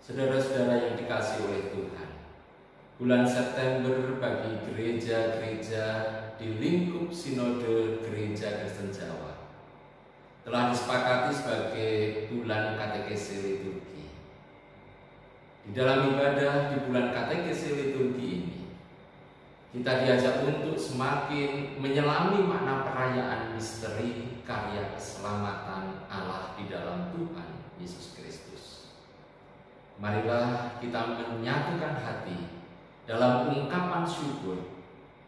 Saudara-saudara yang dikasihi oleh Tuhan, bulan September bagi gereja-gereja di lingkup Sinode Gereja Kristen Jawa telah disepakati sebagai bulan katekese liturgi. Di dalam ibadah di bulan katekese liturgi ini, kita diajak untuk semakin menyelami makna perayaan misteri karya keselamatan Allah di dalam Tuhan Yesus Kristus. Marilah kita menyatukan hati dalam ungkapan syukur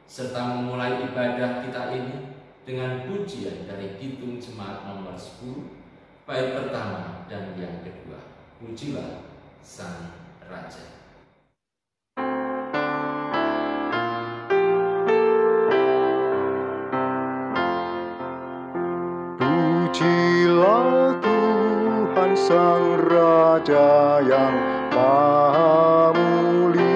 serta memulai ibadah kita ini dengan pujian dari Kidung Jemaat nomor 10 bait pertama dan yang kedua. Pujilah Sang Raja. Pujilah Tuhan Sang Raja yang Maha Mulia,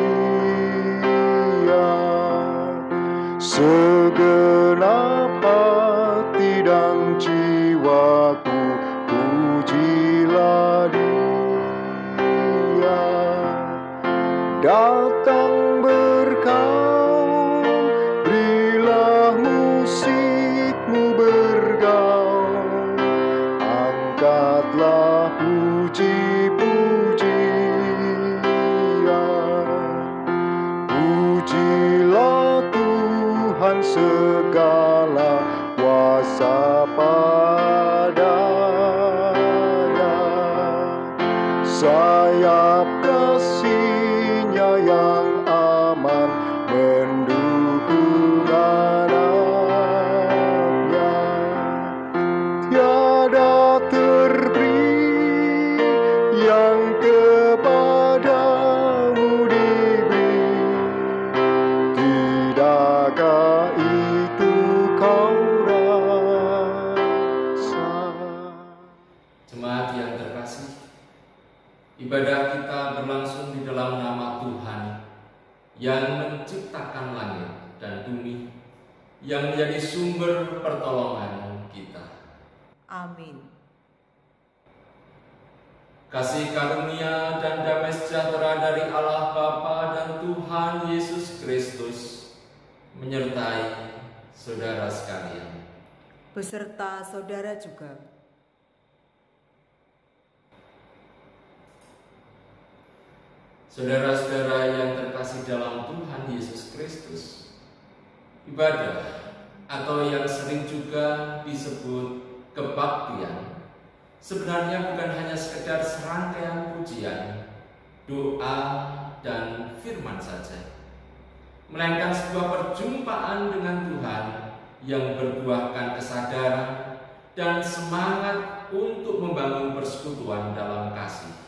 segenap hati dan jiwaku pujilah Dia. Datang bergaul, berilah musikmu bergaul, angkatlah puji-pujian. Pujilah Tuhan segala kuasa padanya, sayap kasih-Nya yang aman mendukung anaknya. Tiada terberi yang kepadamu diberi, tidakkah itu kau rasa? Jemaat yang terkasih, ibadah kita berlangsung di dalam nama Tuhan yang menciptakan langit dan bumi, yang menjadi sumber pertolongan kita. Amin. Kasih karunia dan damai sejahtera dari Allah Bapa dan Tuhan Yesus Kristus menyertai saudara sekalian. Beserta saudara juga. Saudara-saudara yang terkasih dalam Tuhan Yesus Kristus, ibadah atau yang sering juga disebut kebaktian sebenarnya bukan hanya sekedar serangkaian pujian, doa, dan firman saja, melainkan sebuah perjumpaan dengan Tuhan yang berbuahkan kesadaran dan semangat untuk membangun persekutuan dalam kasih.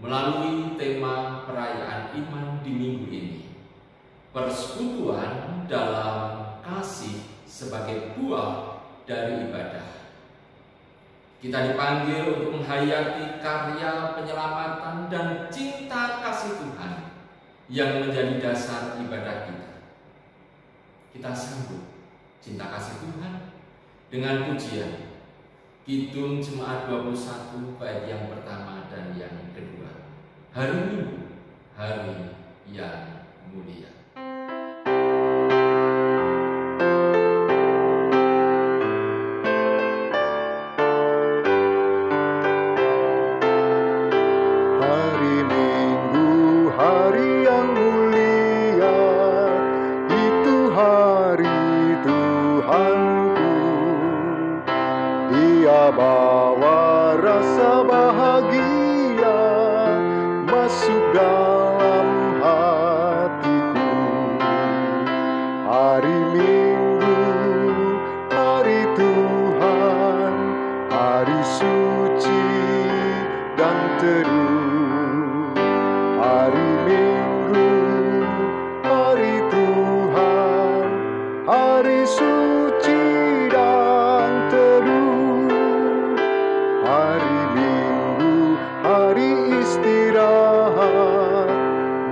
Melalui tema perayaan iman di minggu ini, persekutuan dalam kasih sebagai buah dari ibadah, kita dipanggil untuk menghayati karya penyelamatan dan cinta kasih Tuhan yang menjadi dasar ibadah kita. Kita sambut cinta kasih Tuhan dengan pujian Kidung Jemaat 21 bait yang pertama dan yang kedua. Hari Minggu, hari yang mulia. Hari Minggu, hari yang mulia, itu hari Tuhanku. Ia bawa rasa bahagia masuk dalam hatiku. Hari Minggu, hari Tuhan, hari suci dan teduh. Hari Minggu, hari Tuhan, hari suci dan teduh. Hari Minggu, hari istirahat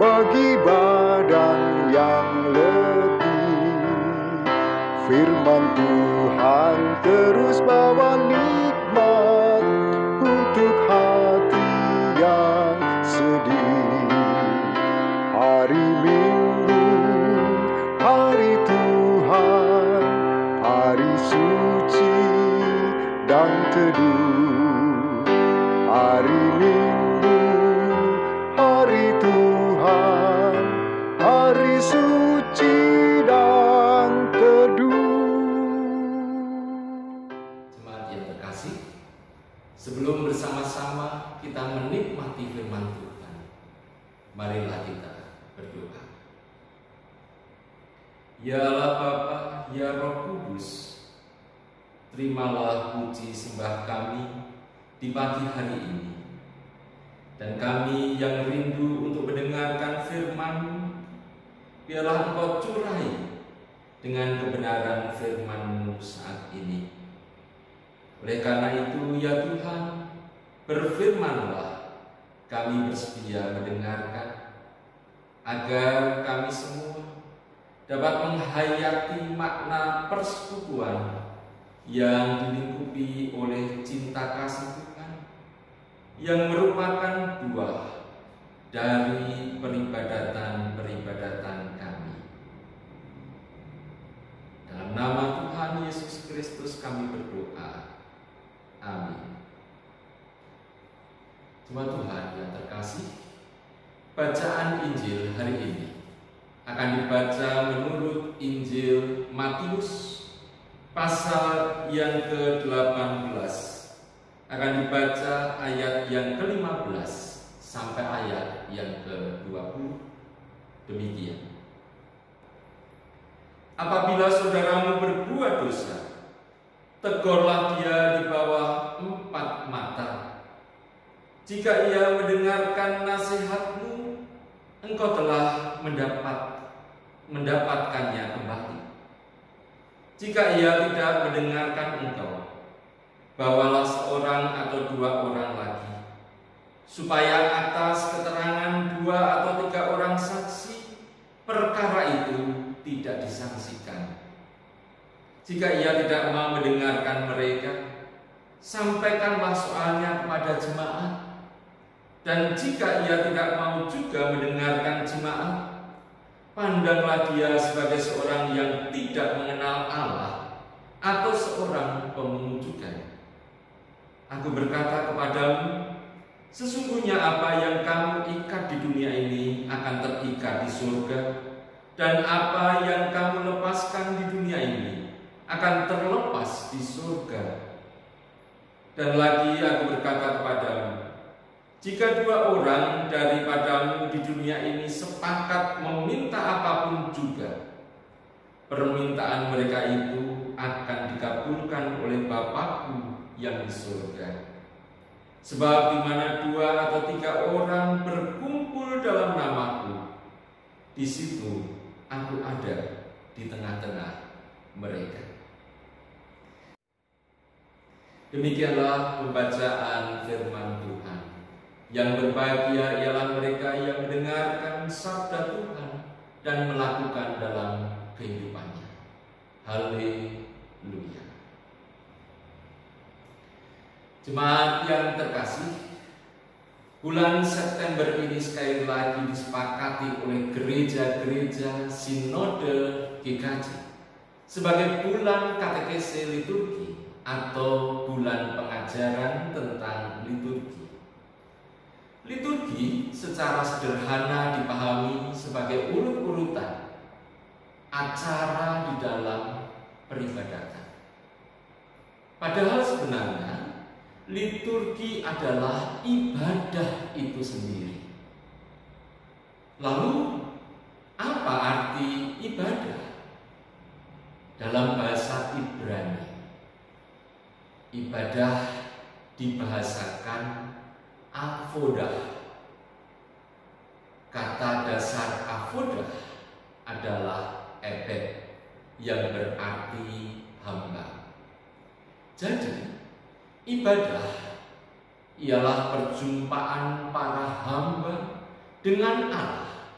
bagi badan yang letih. Firman Tuhan terus bawa nikmat untuk hati yang bersama-sama kita menikmati firman Tuhan. Marilah kita berdoa. Ya Allah Bapa, ya Roh Kudus, terimalah puji sembah kami di pagi hari ini. Dan kami yang rindu untuk mendengarkan firman-Mu, biarlah Engkau curai dengan kebenaran firman-Mu saat ini. Oleh karena itu, ya Tuhan, berfirmanlah, kami bersedia mendengarkan, agar kami semua dapat menghayati makna persekutuan yang dilingkupi oleh cinta kasih Tuhan, yang merupakan buah dari peribadatan-peribadatan kami. Dalam nama Tuhan Yesus Kristus kami berdoa. Amin. Jemaat Tuhan yang terkasih, bacaan Injil hari ini akan dibaca menurut Injil Matius pasal yang ke-18. Akan dibaca ayat yang ke-15 sampai ayat yang ke-20. Demikian. Apabila saudaramu berbuat dosa, tegurlah dia di bawah 4 mata. Jika ia mendengarkan nasihatmu, engkau telah mendapatkannya kembali. Jika ia tidak mendengarkan engkau, bawalah seorang atau 2 orang lagi, supaya atas keterangan 2 atau 3 orang saksi, perkara itu tidak disangsikan. Jika ia tidak mau mendengarkan mereka, sampaikanlah soalnya kepada jemaat. Dan jika ia tidak mau juga mendengarkan jemaat, pandanglah dia sebagai seorang yang tidak mengenal Allah atau seorang pemungut cukai. Aku berkata kepadamu, sesungguhnya apa yang kamu ikat di dunia ini akan terikat di surga, dan apa yang kamu lepaskan di dunia ini akan terlepas di surga. Dan lagi aku berkata kepadamu, jika 2 orang daripadamu di dunia ini sepakat meminta apapun juga, permintaan mereka itu akan dikabulkan oleh Bapa-Ku yang di surga. Sebab di mana 2 atau 3 orang berkumpul dalam nama-Ku, di situ Aku ada di tengah-tengah mereka. Demikianlah pembacaan firman Tuhan. Yang berbahagia ialah mereka yang mendengarkan sabda Tuhan dan melakukan dalam kehidupannya. Haleluya. Jemaat yang terkasih, bulan September ini sekali lagi disepakati oleh gereja-gereja Sinode GKJ sebagai bulan katekese liturgi atau bulan pengajaran tentang liturgi. Liturgi secara sederhana dipahami sebagai urut-urutan acara di dalam peribadatan. Padahal sebenarnya liturgi adalah ibadah itu sendiri. Lalu, apa arti ibadah? Dalam bahasa Ibrani, ibadah dibahasakan avodah. Kata dasar avodah adalah ebed, yang berarti hamba. Jadi, ibadah ialah perjumpaan para hamba dengan Allah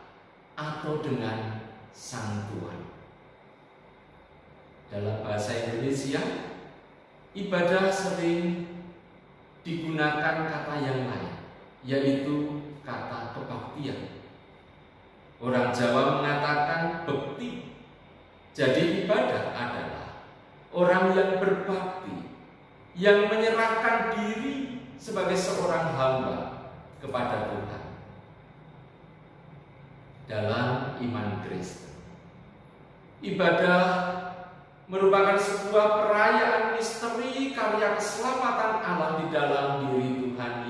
atau dengan Sang Tuhan. Dalam bahasa Indonesia, ibadah sering digunakan kata yang lain, yaitu kata kebaktian. Orang Jawa mengatakan bekti. Jadi ibadah adalah orang yang berbakti, yang menyerahkan diri sebagai seorang hamba kepada Tuhan dalam iman Kristen. Ibadah merupakan sebuah perayaan misteri karya keselamatan Allah di dalam diri Tuhan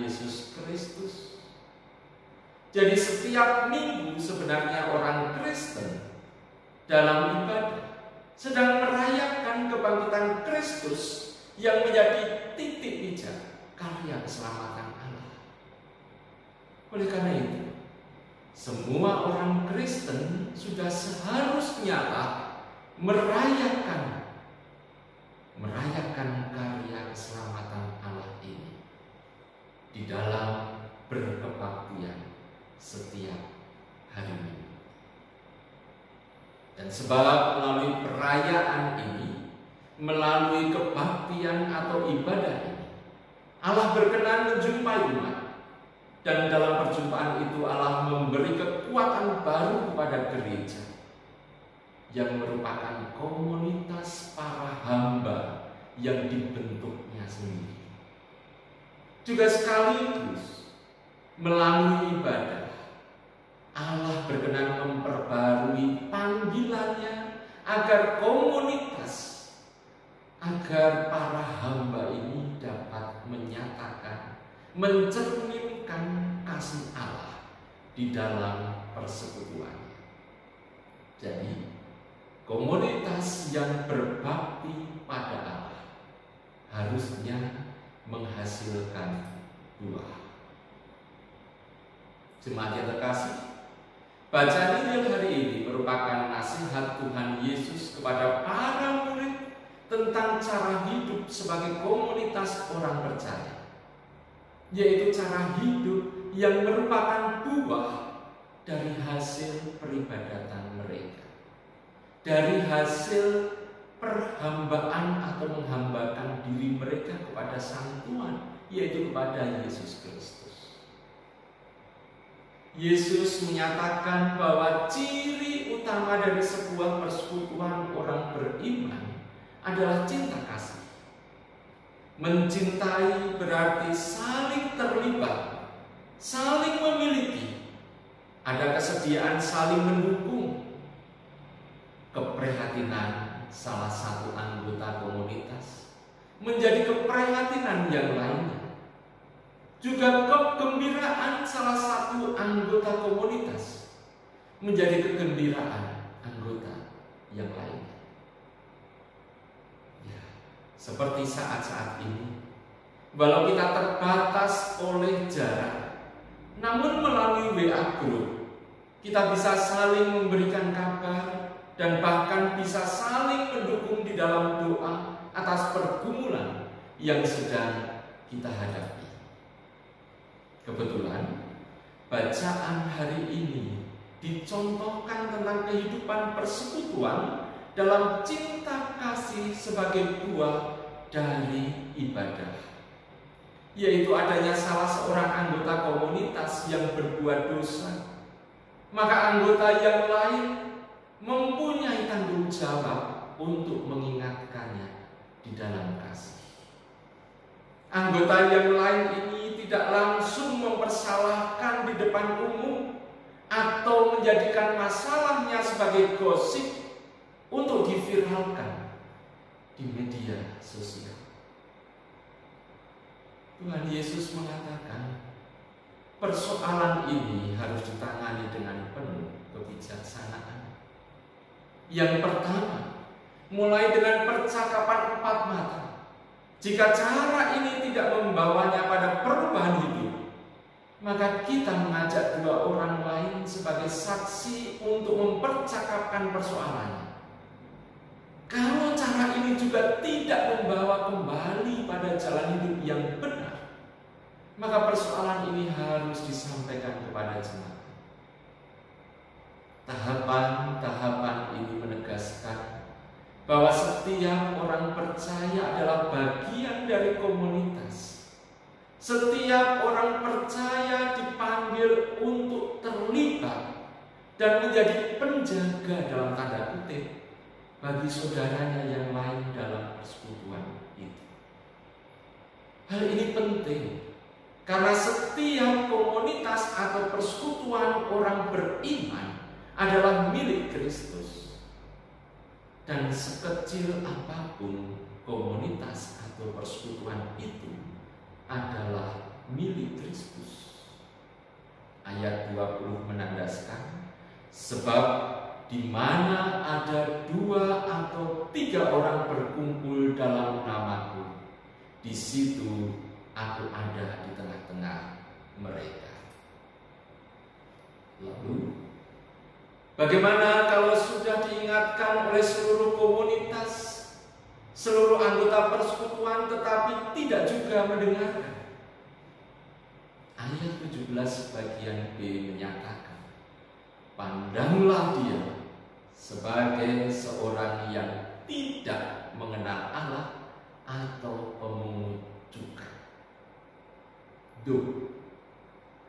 Jadi setiap minggu sebenarnya orang Kristen dalam ibadah sedang merayakan kebangkitan Kristus yang menjadi titik pijak karya keselamatan Allah. Oleh karena itu, semua orang Kristen sudah seharusnya merayakan karya keselamatan Allah ini di dalam berkebaktian setiap hari Minggu. Dan sebab melalui perayaan ini, melalui kebaktian atau ibadah ini, Allah berkenan menjumpai umat. Dan dalam perjumpaan itu Allah memberi kekuatan baru kepada gereja yang merupakan komunitas para hamba yang dibentuknya sendiri. Juga sekaligus melalui ibadah, Allah berkenan memperbarui panggilannya agar komunitas, agar para hamba ini dapat menyatakan, mencerminkan kasih Allah di dalam persekutuan. Jadi, komunitas yang berbakti pada Allah harusnya menghasilkan buah. Jemaat yang terkasih, bacaan Injil hari ini merupakan nasihat Tuhan Yesus kepada para murid tentang cara hidup sebagai komunitas orang percaya, yaitu cara hidup yang merupakan buah dari hasil peribadatan mereka, dari hasil perhambaan atau menghambakan diri mereka kepada Sang Tuhan, yaitu kepada Yesus Kristus. Yesus menyatakan bahwa ciri utama dari sebuah persekutuan orang beriman adalah cinta kasih. Mencintai berarti saling terlibat, saling memiliki, ada kesediaan saling mendukung. Keprihatinan salah satu anggota komunitas menjadi keprihatinan yang lainnya. Juga kegembiraan salah satu anggota komunitas menjadi kegembiraan anggota yang lainnya. Seperti saat-saat ini, walau kita terbatas oleh jarak, namun melalui WA Group, kita bisa saling memberikan kabar dan bahkan bisa saling mendukung di dalam doa atas pergumulan yang sedang kita hadapi. Kebetulan, bacaan hari ini dicontohkan tentang kehidupan persekutuan dalam cinta kasih sebagai buah dari ibadah, yaitu adanya salah seorang anggota komunitas yang berbuat dosa, maka anggota yang lain mempunyai tanggung jawab untuk mengingatkannya di dalam kasih. Anggota yang lain ini tidak langsung mempersalahkan di depan umum atau menjadikan masalahnya sebagai gosip untuk diviralkan di media sosial. Tuhan Yesus mengatakan persoalan ini harus ditangani dengan penuh kebijaksanaan. Yang pertama, mulai dengan percakapan empat mata. Jika cara ini tidak membawanya pada perubahan hidup, maka kita mengajak dua orang lain sebagai saksi untuk mempercakapkan persoalannya. Kalau cara ini juga tidak membawa kembali pada jalan hidup yang benar, maka persoalan ini harus disampaikan kepada jemaat. Tahapan-tahapan ini menegaskan bahwa setiap orang percaya adalah bagian dari komunitas. Setiap orang percaya dipanggil untuk terlibat dan menjadi penjaga dalam tanda kutip bagi saudaranya yang lain dalam persekutuan itu. Hal ini penting karena setiap komunitas atau persekutuan orang beriman adalah milik Kristus. Dan sekecil apapun komunitas atau persekutuan itu adalah milik Kristus. Ayat ayat 20 menandaskan, sebab di mana ada 2 atau 3 orang berkumpul dalam namaku, di situ aku ada di tengah-tengah mereka. Lalu, bagaimana kalau sudah diingatkan oleh seluruh komunitas, seluruh anggota persekutuan, tetapi tidak juga mendengarkan? Ayat 17 bagian B menyatakan, pandanglah dia sebagai seorang yang tidak mengenal Allah atau pemungut cukai.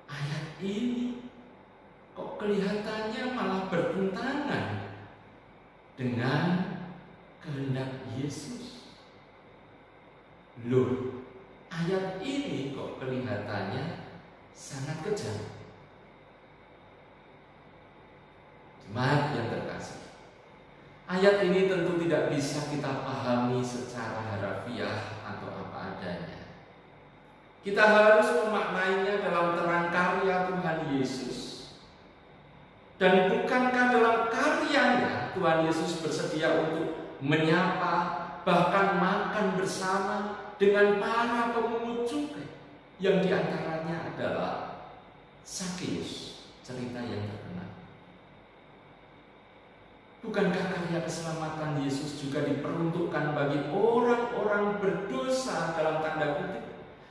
Ayat ini kok kelihatannya malah bertentangan dengan kehendak Yesus. Ayat ini kok kelihatannya sangat kejam. Jemaat yang terkasih, ayat ini tentu tidak bisa kita pahami secara harafiah atau apa adanya. Kita harus memaknainya dalam terang karya Tuhan Yesus. Dan bukankah dalam karyanya Tuhan Yesus bersedia untuk menyapa, bahkan makan bersama dengan para pemungut cukai, yang diantaranya adalah Sakeus, cerita yang terkenal. Bukankah karya keselamatan Yesus juga diperuntukkan bagi orang-orang berdosa dalam tanda kutip,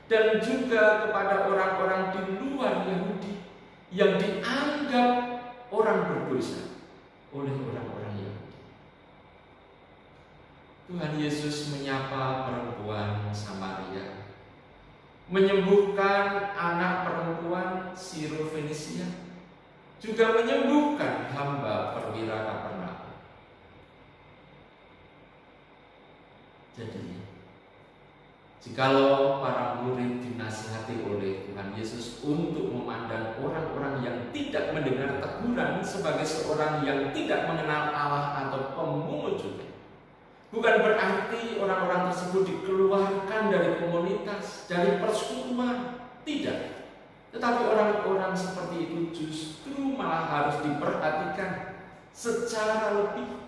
dan juga kepada orang-orang di luar Yahudi yang dianggap orang berdosa oleh orang-orang Yahudi? Tuhan Yesus menyapa perempuan Samaria, menyembuhkan anak perempuan Sirofenisia, juga menyembuhkan hamba perwira Kapernaum. Jadi, jikalau para murid dinasihati oleh Tuhan Yesus untuk memandang orang-orang yang tidak mendengar teguran sebagai seorang yang tidak mengenal Allah atau pemungut cukai, bukan berarti orang-orang tersebut dikeluarkan dari komunitas, dari persekutuan. Tidak. Tetapi orang-orang seperti itu justru malah harus diperhatikan secara lebih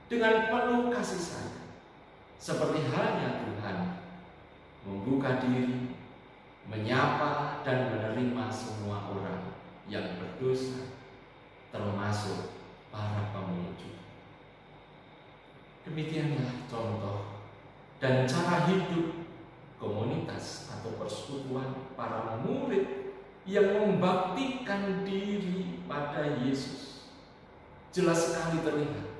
dengan penuh kasih sayang. Seperti halnya Tuhan membuka diri, menyapa dan menerima semua orang yang berdosa, termasuk para pemungut cukai. Demikianlah contoh dan cara hidup komunitas atau persekutuan para murid yang membaktikan diri pada Yesus. Jelas sekali terlihat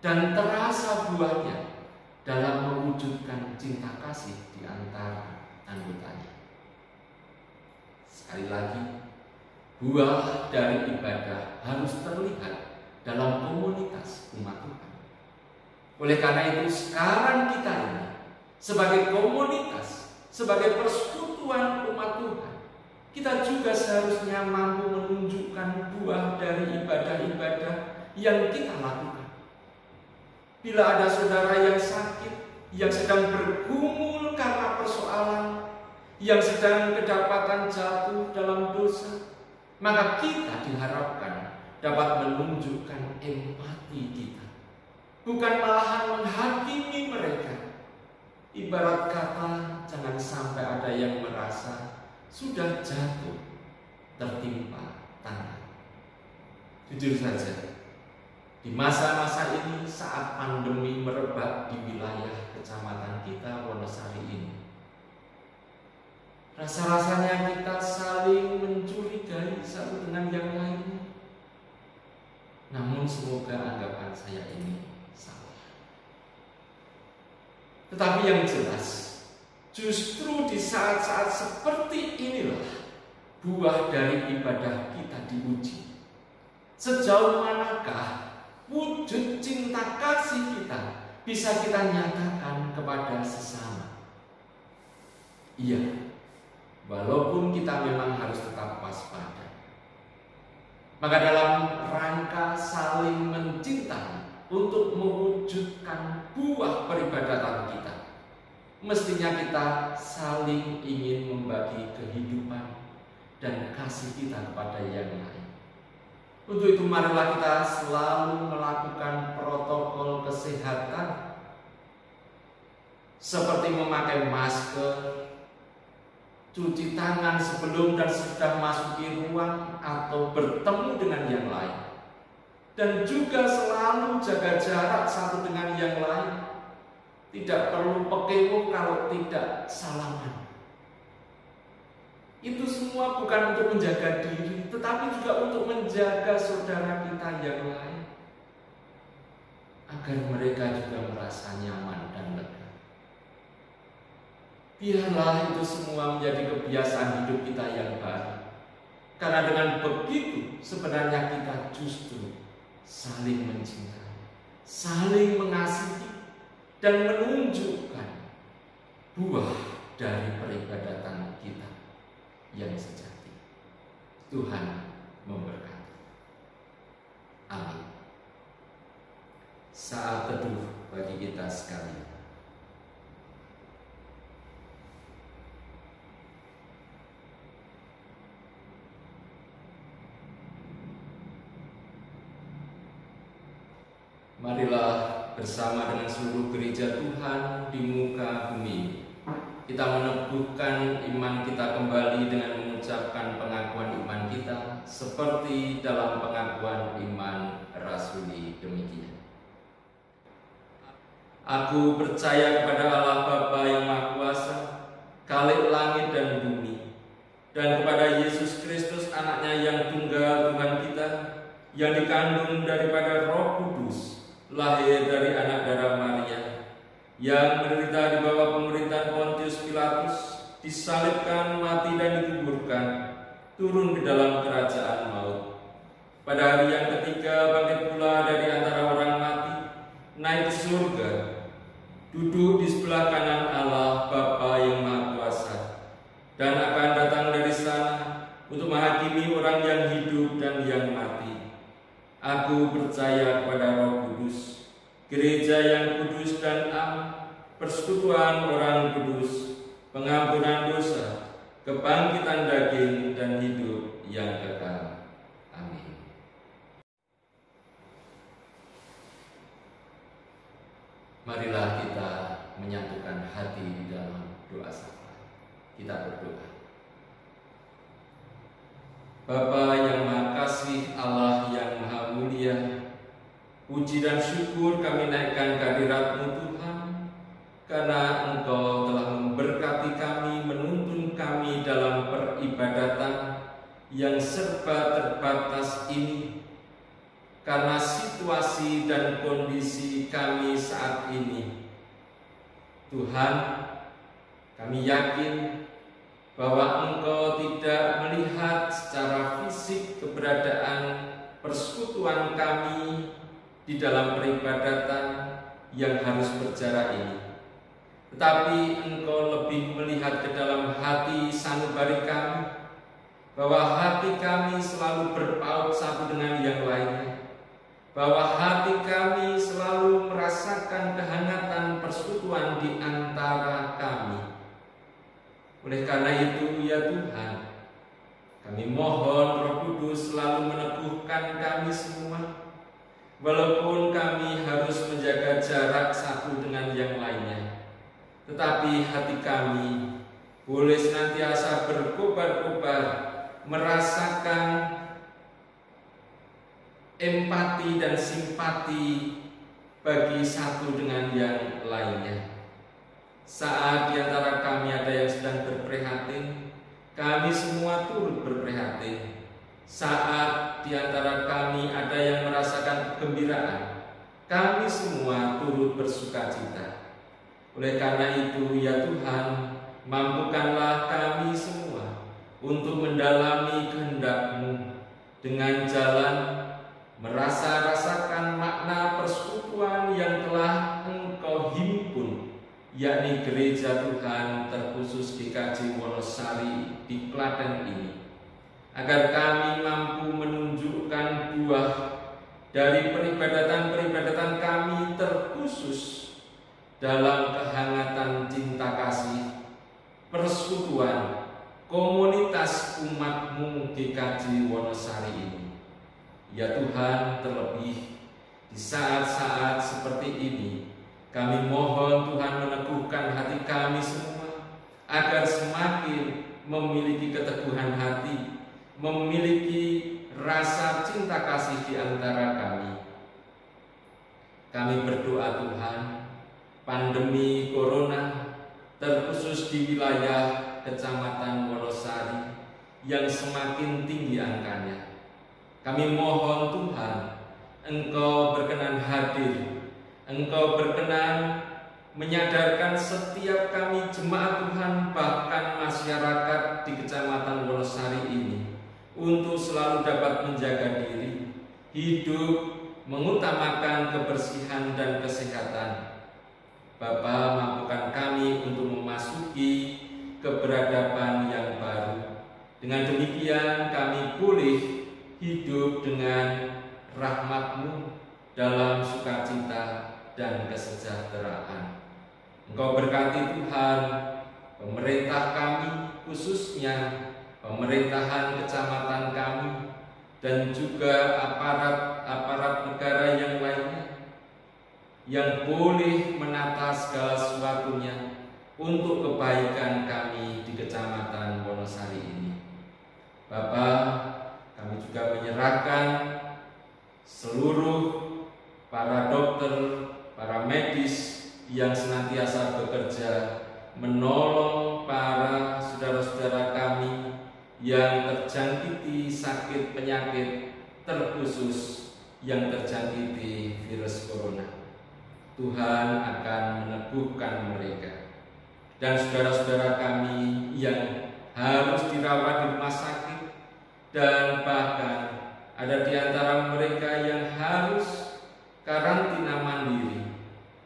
dan terasa buahnya dalam mewujudkan cinta kasih di antara anggotanya. Sekali lagi, buah dari ibadah harus terlihat dalam komunitas umat Tuhan. Oleh karena itu, sekarang kita ini sebagai komunitas, sebagai persekutuan umat Tuhan, kita juga seharusnya mampu menunjukkan buah dari ibadah-ibadah yang kita lakukan. Bila ada saudara yang sakit, yang sedang bergumul karena persoalan, yang sedang kedapatan jatuh dalam dosa, maka kita diharapkan dapat menunjukkan empati kita, bukan malahan menghakimi mereka. Ibarat kata, jangan sampai ada yang merasa sudah jatuh tertimpa tangan. Jujur saja, di masa-masa ini saat pandemi merebak di wilayah kecamatan kita Wonosari ini, rasa-rasanya kita saling mencurigai satu dengan yang lainnya. Namun semoga anggapan saya ini salah. Tetapi yang jelas, justru di saat-saat seperti inilah buah dari ibadah kita diuji. Sejauh manakah wujud cinta kasih kita bisa kita nyatakan kepada sesama? Iya, walaupun kita memang harus tetap waspada. Maka dalam rangka saling mencintai untuk mewujudkan buah peribadatan kita, mestinya kita saling ingin membagi kehidupan dan kasih kita kepada yang lain. Untuk itu marilah kita selalu melakukan protokol kesehatan seperti memakai masker, cuci tangan sebelum dan sesudah masuki ruang atau bertemu dengan yang lain, dan juga selalu jaga jarak satu dengan yang lain. Tidak perlu pekewo kalau tidak salaman. Itu semua bukan untuk menjaga diri, tetapi juga untuk menjaga saudara kita yang lain, agar mereka juga merasa nyaman dan lega. Biarlah itu semua menjadi kebiasaan hidup kita yang baru. Karena dengan begitu sebenarnya kita justru saling mencintai, saling mengasihi, dan menunjukkan buah dari peribadatan kita yang sejati. Tuhan memberkati. Amin. Saat teduh bagi kita sekalian. Marilah bersama dengan seluruh gereja Tuhan di muka bumi, kita meneguhkan iman kita kembali dengan mengucapkan pengakuan iman kita seperti dalam pengakuan iman rasuli demikian. Aku percaya kepada Allah Bapa yang Maha Kuasa, Khalik langit dan bumi, dan kepada Yesus Kristus anaknya yang tunggal Tuhan kita, yang dikandung daripada Roh Kudus, lahir dari anak darah Maria, yang menderita di bawah pemerintahan Pontius Pilatus, disalibkan, mati dan dikuburkan, turun ke dalam kerajaan maut. Pada hari yang ketiga bangkit pula dari antara orang mati, naik ke surga, duduk di sebelah kanan Allah Bapa yang Maha Kuasa, dan akan datang dari sana untuk menghakimi orang yang hidup dan yang mati. Aku percaya kepada Roh Kudus, gereja yang kudus dan am, persekutuan orang kudus, pengampunan dosa, kebangkitan daging dan hidup yang kekal. Amin. Marilah kita menyatukan hati di dalam doa syafaat. Kita berdoa. Bapa yang Maha Kasih, Allah yang Maha Mulia, puji dan syukur kami naikkan kehadirat-Mu Tuhan, karena Engkau telah memberkati kami, menuntun kami dalam peribadatan yang serba terbatas ini. Karena situasi dan kondisi kami saat ini, Tuhan, kami yakin bahwa Engkau tidak melihat secara fisik keberadaan persekutuan kami di dalam peribadatan yang harus berjarak ini, tetapi Engkau lebih melihat ke dalam hati sanubari kami, bahwa hati kami selalu berpaut satu dengan yang lainnya, bahwa hati kami selalu merasakan kehangatan persekutuan di antara kami. Oleh karena itu, ya Tuhan, kami mohon Roh Kudus selalu meneguhkan kami semua, walaupun kami harus menjaga jarak satu dengan yang lainnya, tetapi hati kami boleh senantiasa berkobar-kobar, merasakan empati dan simpati bagi satu dengan yang lainnya. Saat di antara kami ada yang sedang berprihatin, kami semua turut berprihatin. Saat di antara kami ada yang merasakan kegembiraan, kami semua turut bersukacita. Oleh karena itu, ya Tuhan, mampukanlah kami semua untuk mendalami kehendak-Mu dengan jalan merasa-rasakan makna persekutuan yang telah Engkau himpun, yakni gereja Tuhan terkhusus GKJ Wonosari di Klaten ini, agar kami mampu menunjukkan buah dari peribadatan-peribadatan kami terkhusus dalam kehangatan cinta kasih, persekutuan, komunitas umat-Mu GKJ Wonosari ini. Ya Tuhan, terlebih di saat-saat seperti ini, kami mohon Tuhan meneguhkan hati kami semua agar semakin memiliki keteguhan hati, memiliki rasa cinta kasih di antara kami. Kami berdoa Tuhan, pandemi corona terkhusus di wilayah Kecamatan Wonosari yang semakin tinggi angkanya. Kami mohon Tuhan, Engkau berkenan hadir, Engkau berkenan menyadarkan setiap kami jemaat Tuhan, bahkan masyarakat di Kecamatan Wonosari ini, untuk selalu dapat menjaga diri, hidup, mengutamakan kebersihan dan kesehatan. Bapa, mampukan kami untuk memasuki keberadaban yang baru. Dengan demikian kami boleh hidup dengan rahmat-Mu dalam sukacita dan kesejahteraan. Engkau berkati Tuhan pemerintah kami, khususnya pemerintahan kecamatan kami, dan juga aparat negara yang lainnya yang boleh menata segala sesuatunya untuk kebaikan kami di Kecamatan Wonosari ini. Bapak, kami juga menyerahkan seluruh para dokter, para medis yang senantiasa bekerja menolong para saudara-saudara kami yang terjangkiti sakit penyakit, terkhusus yang terjangkiti virus corona. Tuhan akan meneguhkan mereka. Dan saudara-saudara kami yang harus dirawat di rumah sakit, dan bahkan ada di antara mereka yang harus karantina mandiri.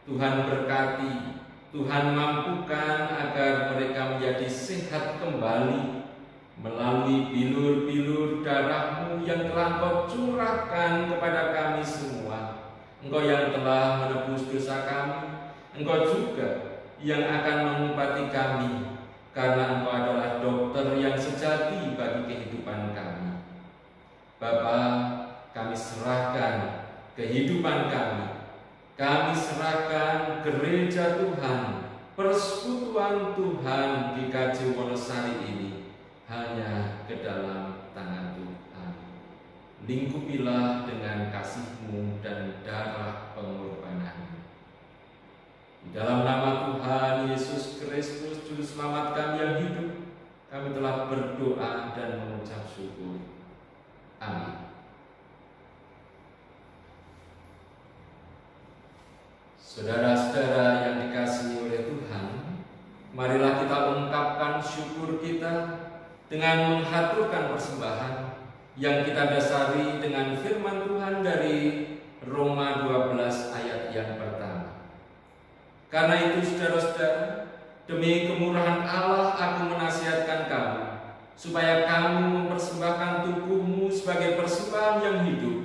Tuhan berkati, Tuhan mampukan agar mereka menjadi sehat kembali melalui bilur-bilur darah-Mu yang telah Engkau curahkan kepada kami semua. Engkau yang telah menebus dosa kami, Engkau juga yang akan mengobati kami, karena Engkau adalah dokter yang sejati bagi kehidupan kami. Bapa, kami serahkan kehidupan kami serahkan gereja Tuhan, persekutuan Tuhan di GKJ Wonosari ini hanya ke dalam tangan Tuhan. Lingkupilah dengan kasih-Mu dan darah pengorbanan. Di dalam nama Tuhan Yesus Kristus, Juru Selamat kami yang hidup, kami telah berdoa dan mengucap syukur. Amin. Saudara-saudara yang dikasihi oleh Tuhan, marilah kita ungkapkan syukur kita dengan menghaturkan persembahan yang kita dasari dengan firman Tuhan dari Roma 12 ayat yang pertama. Karena itu saudara-saudara, demi kemurahan Allah aku menasihatkan kamu, supaya kamu mempersembahkan tubuhmu sebagai persembahan yang hidup,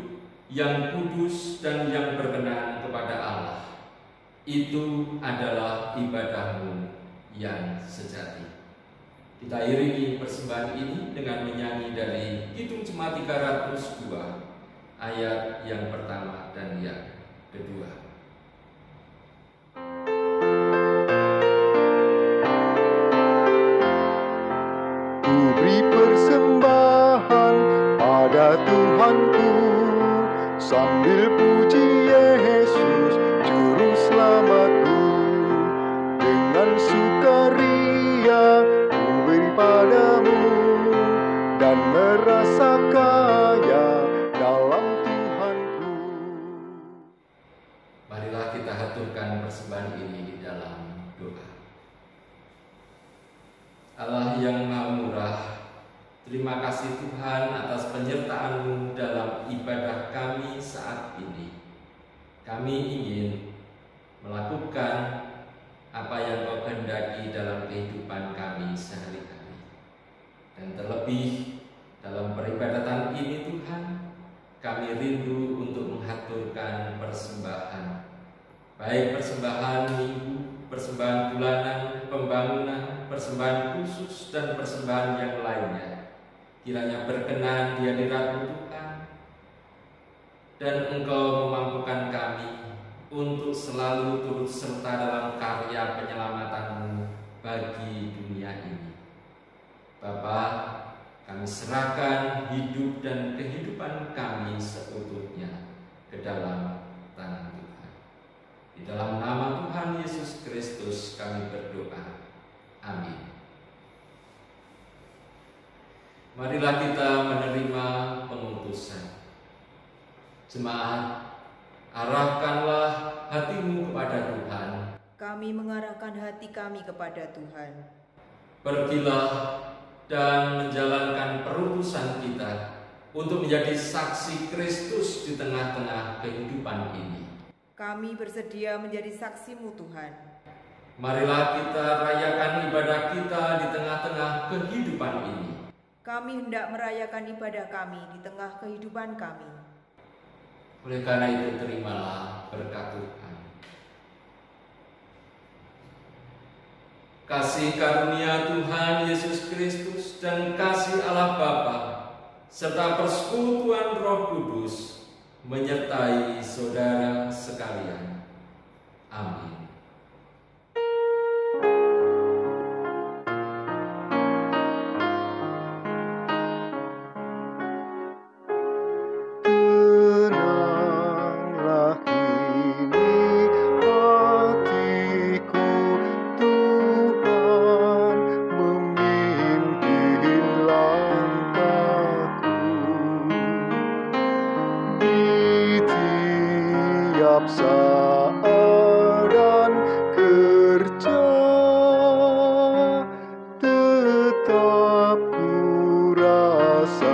yang kudus dan yang berkenan kepada Allah. Itu adalah ibadahmu yang sejati. Kita iringi persembahan ini dengan menyanyi dari Kidung Jemaat 302 ayat yang pertama dan yang kedua. Ku beri persembahan pada Tuhanku sambil puji Yesus Juru Selamatku. Dengan sukaria ku beri padamu dan merasa kaya dalam Tuhanku. Marilah kita haturkan persembahan ini di dalam doa. Allah yang Maha Murah, terima kasih Tuhan atas penyertaan-Mu dalam ibadah kami saat ini. Kami ingin melakukan apa yang Kau kehendaki dalam kehidupan kami sehari-hari. Dan terlebih dalam peribadatan ini Tuhan, kami rindu untuk menghaturkan persembahan. Baik persembahan minggu, persembahan bulanan, pembangunan, persembahan khusus dan persembahan yang lainnya, kiranya berkenan di hadirat-Mu Tuhan, dan Engkau memampukan kami untuk selalu turut serta dalam karya penyelamatan-Mu bagi dunia ini. Bapa, kami serahkan hidup dan kehidupan kami seutuhnya ke dalam tangan Tuhan. Di dalam nama Tuhan Yesus Kristus kami berdoa. Amin. Marilah kita menerima pengutusan. Jemaat, arahkanlah hatimu kepada Tuhan. Kami mengarahkan hati kami kepada Tuhan. Pergilah dan menjalankan perutusan kita untuk menjadi saksi Kristus di tengah-tengah kehidupan ini. Kami bersedia menjadi saksi-Mu Tuhan. Marilah kita rayakan ibadah kita di tengah-tengah kehidupan ini. Kami hendak merayakan ibadah kami di tengah kehidupan kami. Oleh karena itu, terimalah berkat Tuhan. Kasih karunia Tuhan Yesus Kristus dan kasih Allah Bapa serta persekutuan Roh Kudus menyertai saudara sekalian. Amin. Tenanglah kini hatiku, Tuhan memimpin langkahku. Di tiap saat dan kerja, tetap ku rasa